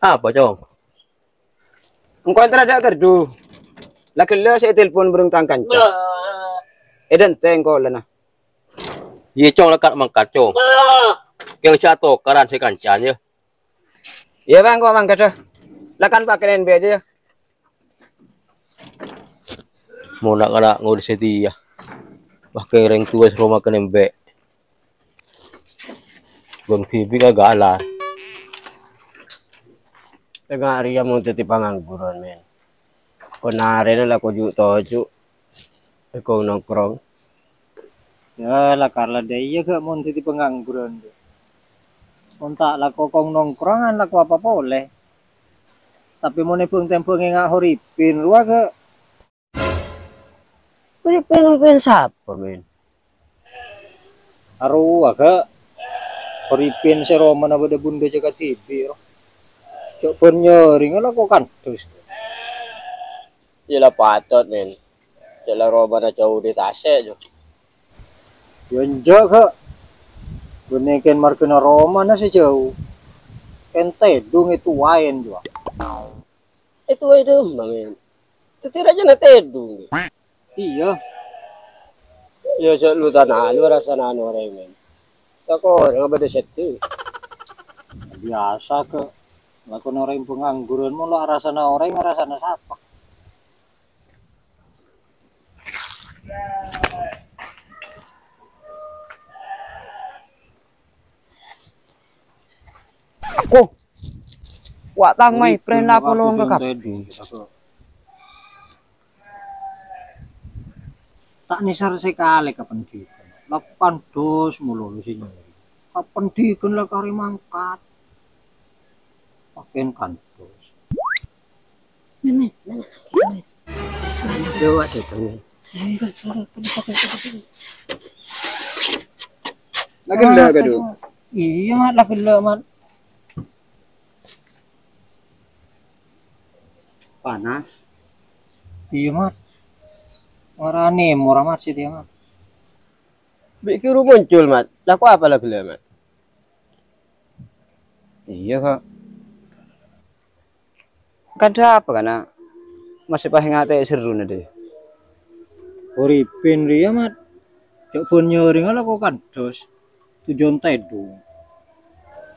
Apa, Cong? Engkau ada kerdu. Lagi lo saya telepon burung tangkan. Eden tengko lana. Iya, Cong, lekat mangkat, Cong. Yang satu karan si kancan ya. Iya bang, kau mangkat dah. Lakan pakai NB aja ya. Mau nak kena ngurus dia. Pakai ring tua rumah kena mbek. Bang TV kagalan. Tengah hari yang mau jadi pengangguran men. Konare lah ko ju toju. Eko nongkrong. Ya lah karena dia gak mau jadi pengangguran. Kontak lah kokong nongkrongan lah apa boleh. Tapi mau nepung tempo ngengak horipin luar ke. Horipin siapa men? Arwah ke. Horipin si Roman apa ada bunda jaga TV. Cok penyaring lah kok kan terus. Jelah patut men. Jelah roba na jauh di tasnya jo. Yanjak ke. Benekin markena Roman na si jauh. Ente dung itu wain juga. Itu itu men. Tetir aja na tedung. Iya. Ya so lu tanah lu rasa nano orang men. Tako nga ba de seti? Biasa ke. Lakon orang pengangguran mo lo arasana orang arasana siapa? Aku. Wak tang mai pren la polong ke kap. Tak nisar sekali kapan dikon. Lakukan dos mulu di sini. Kapan dikon lah kari mangkat. Pakein kan dos. Men. Dewa itu men. Lagi ndak kadu. Iya mat lagi le mat. Panas. Iya mat. Warane murah mat sih dia mat. Bikiru muncul mat. Laku apa lagi le mat? Iya kak. Kada apa kana? Masih paling ngate seru nade. Horipin dia mat. Cok pun nyoring lah kok kan dos. Tujuan tedung.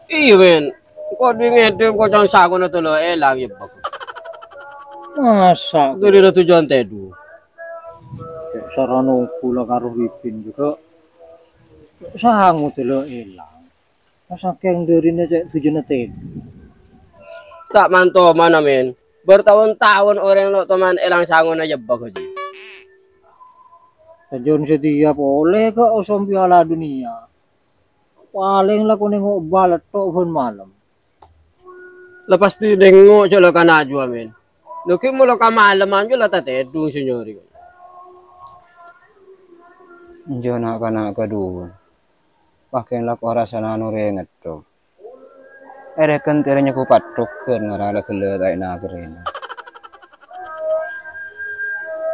Iya men. Kok di ngedem kok jangan sago na tulo elang ya bako. Masa Itu dia tujuan tedu. sarana kula karo Horipin juga. Sangu telo elang. Saking derine cek tujuan tedung. Tak manto mana men. Bertahun-tahun orang lo teman elang sangon aja bako ji. Tujuan setiap oleh ke osom piala dunia. Paling lah ko nengok balat tok pun malam. Lepas tu nengok coba kan aja men. Luki mula ka malam aja lah tate dung senyori. Jona kana kadu. Pakai lak arasana no renget to. Ere kan terenya ku patok keun ngarala kele tai na keren.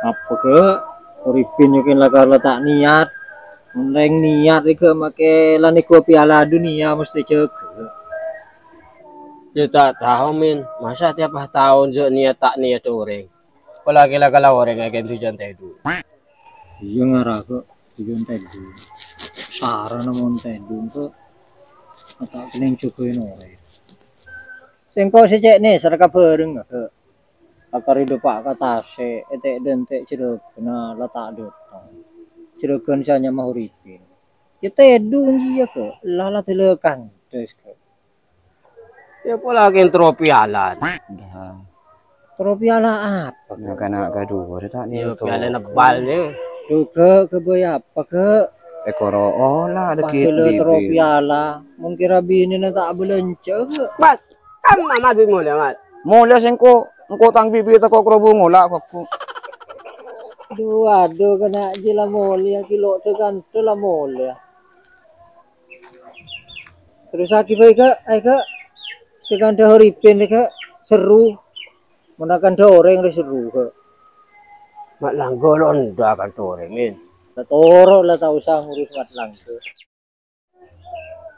Apa ke Horipin yokin lah karena tak niat. Neng niat ke make laniko piala dunia mesti cek. Ya tak tahu men. Masa tiap tahun je niat tak niat orang. Apalagi lah kalau orang agen tujuan tedu. Iya ngarah ke tujuan tedung. Sarana mon tedung ke. Tak kening cukuin orang. Sengko sejak nih serka bareng ke. Akar hidup pak kata se etek dentek ceruk kena letak dotong. Ciregan sanya mah Horipin. Ya tedung dia ke. Lala telekan terus ke. Ya pula agen trofi alan. Dah. Tropiala apa? Na kana kadu tak ni Ya to. piala nebalnya. Tuh ke boy apa ke? Ekoro olah ada Pakai kit tropiala. Mungkin rabini na tak belence ke. Mat, kamu amat bingung ya mat. Mola sengko engko tang bibi ta kok robo ngola kok. Aduh kena jila mulia kilo tekan telah mulia. Terus aki baik ke, tekan dah Horipin ke seru. Menakan dah orang yang seru ke. Mat langgolon dah kan tore men. Toro lah tak usah ngurus mat langgo.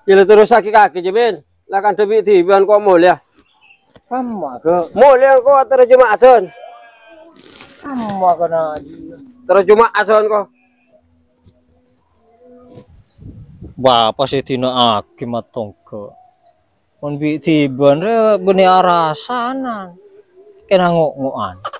Jila terus kaki je men. Lah kan tebi tiban kok mul ya. Sama ke Mulai ko terjemah adon. sama ke na. Terjemah adon ko. Bapak sih tina aki matong ke. Mun bi tiban re beuni arasanan. Kena ngok-ngokan.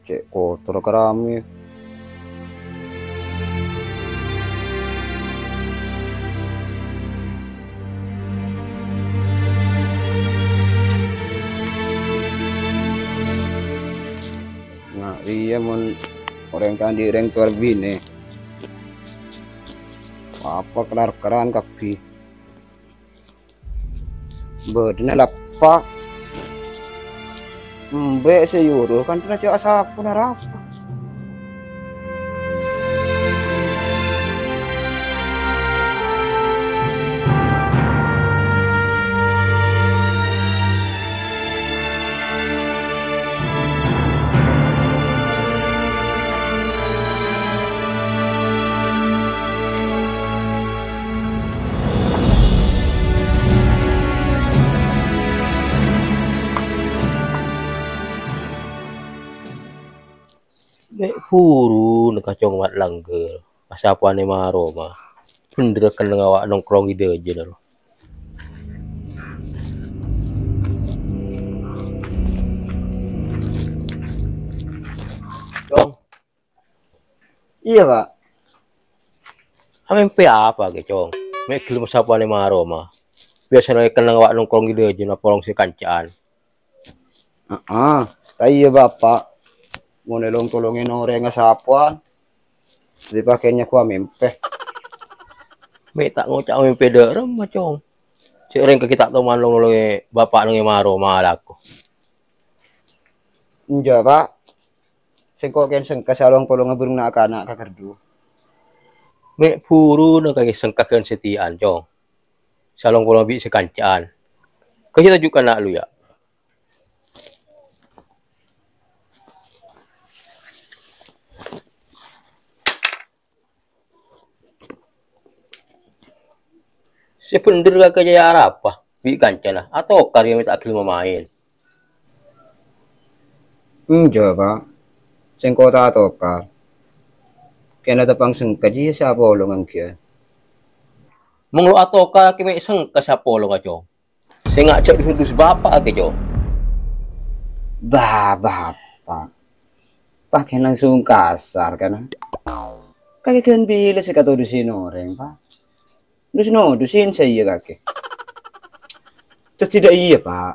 Cek kotor kerami. Nah, iya mon orang kan di reng tuar bine. Apa kelar-keran kapi. Bedena lappa. Mbek sayur kan pernah cak sapu narapa. Mek puru nak kacong mat langgel. Pasapuane maro mah. Bener kan ngawak nongkrong ide aja dah. Cong, Iya, Pak. amen pe apa ke cong? Mek gelem pasapuane maro mah. Biasanya kan ngawak nongkrong ide aja na polong si kancaan. Heeh. Iya, Bapak. Mau nolong tolongin orang ngasapuan. Dipakainya ku mempeh. Mek tak ngocak amen pe derem mah cong. Cek reng ke kita teman nolonge bapak nonge maro mah aku. Enja, Pak. Sing kok ken seng kasalong polong ngeburung nak anak kakerdu. Mek puru nak kaki sengkakan setiaan cong. Salong polong bi sekancaan. Kau kita juga nak lu ya. Sebenernya kerja apa? Bi kancana atau karya minta akil memain. Enja, Pak. Sing kota tokar. Kena tepang sengkaji siapa olongan kia. Menglo atau kaki mek sengka siapa lo kacong. Saya ngajak duduk bapak ke cong. Bapak. Pakai langsung kasar kan. Kaki kan bila sih kata dusin orang, Pak. Dusin saya kaki. Tidak iya, Pak.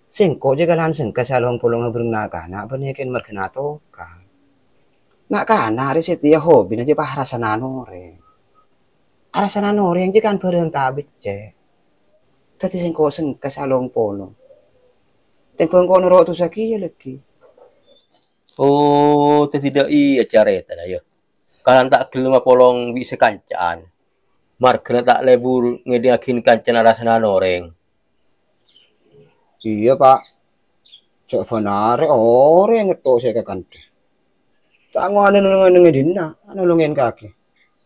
Singko juga langsung ke salong pulong ngebrung naga. Nak banyakin merkena toka. Nak kana hari setia hobi aja Pak rasanan orang. Rasanan orang jika kan bareng tabit cek. Tadi singko ke salong pulong. Tempong kono rotu sakia lagi. Oh, tidak iya careta dah ya. Kalau tak gelem polong bisa kancaan. Margana tak lebur ngediakin kancana rasana noreng. Iya, Pak. Cok fanare orang ngetok saya ke kantor. Tak ngene nulungan dina, nulungin kaki.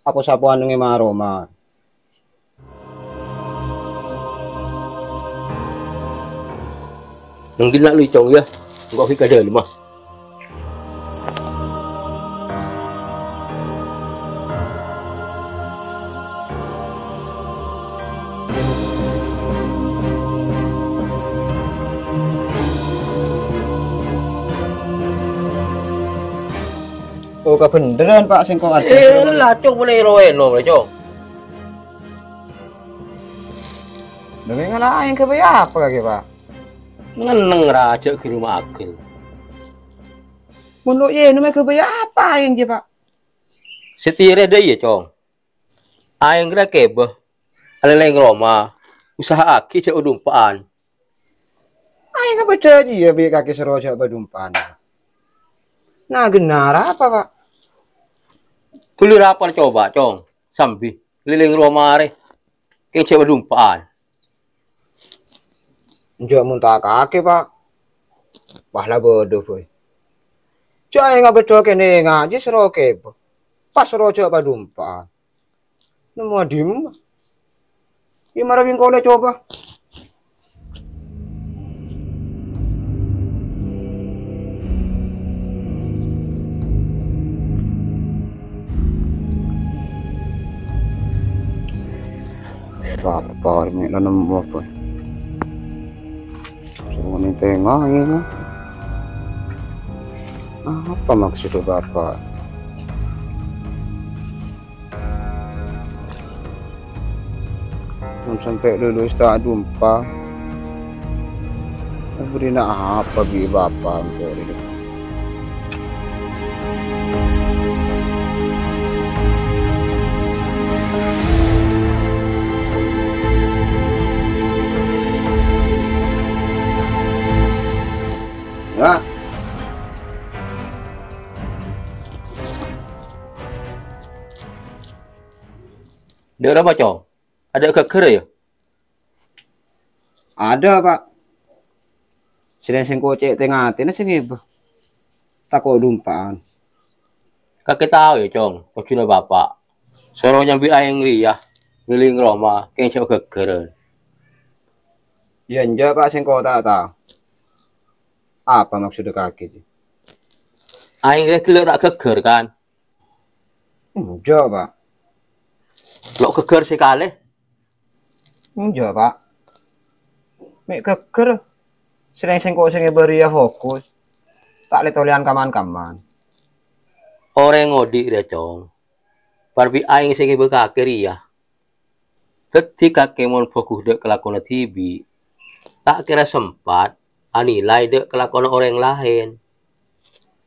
Apa sapuan nunge maroma. Nang dinak lu cong ya. Engkau hika dah lemah. Oh, kebeneran Pak sing kok Lah cong boleh roeno boleh cong. Demi ngalahin ke apa kaki, Pak? Ngeneng raja ke rumah akil. Mun ye nu ke apa yang je, Pak? Setire deh ya cong. Ayang kira kebeh. Aleleng Roma. Usaha aki cek udumpaan. Ayo kebaca aja ya bi kaki seroja badumpan. Nah, genar apa, Pak? Kulir apa coba cong. Sambi. Liling Roma re. Keng cek udumpaan. Njok muntah kaki, Pak. Pahla bodoh, boy. Cak nga bedo kene ngaji seroke. Pas rojo apa dumpa. Nemu adim. Gimana bingkole coba? Bapak, may nanam mo po. So, ano tengah ini? Apa maksud Bapak? Sampai lulus tak jumpa. Beri nak apa bi Bapak ko ini? Ya. Dia apa, Cong? Ada keker ya? Ada, Pak. Selain sing kocek tengah hati, sing ibu. Takut dumpaan. Kakek tahu ya, Cong. Pagkina bapak. Soro nyambi ayang riyah. Miling Roma. Kaya siya keker. Ya, enggak, Pak, sing kau tak tahu. Apa maksud kaki? Ayang riyah kira tak keker kan? Enggak, Pak. Lo keker sekali. Enggak, Pak. Mek keker. Selain sing kau sing beri ya fokus. Tak le tolean kaman-kaman. Orang ngodik dia, Cong. Parbi ayang sing bekake riyah. Ketika kemon fokus dek kelakuan TV. Tak kira sempat. Anilai dek kelakuan orang lain.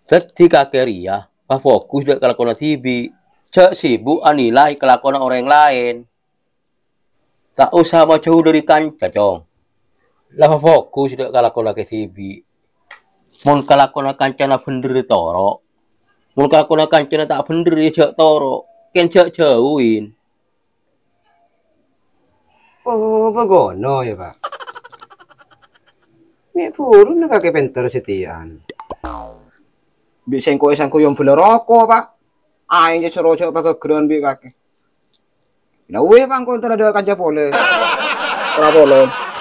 Ketika keria, fokus dek kelakuan TV. Cek sibuk anilai kelakuan orang lain. Tak usah mau jauh dari kanca, Cong. Lah fokus dek kelakuan TV. Mun kelakuan kanca na bener toro. Mun kelakuan kanca tak bener ya jak toro. Ken jak jauhin. Oh, bagono ya, Pak. Mek puro na kake penter setian. Bisa ko isang ko yung pula roko, Pak. Ay, di sorojo pa kagran bi kake. Nauwi pa ang kontra na kanja pole. Para polo.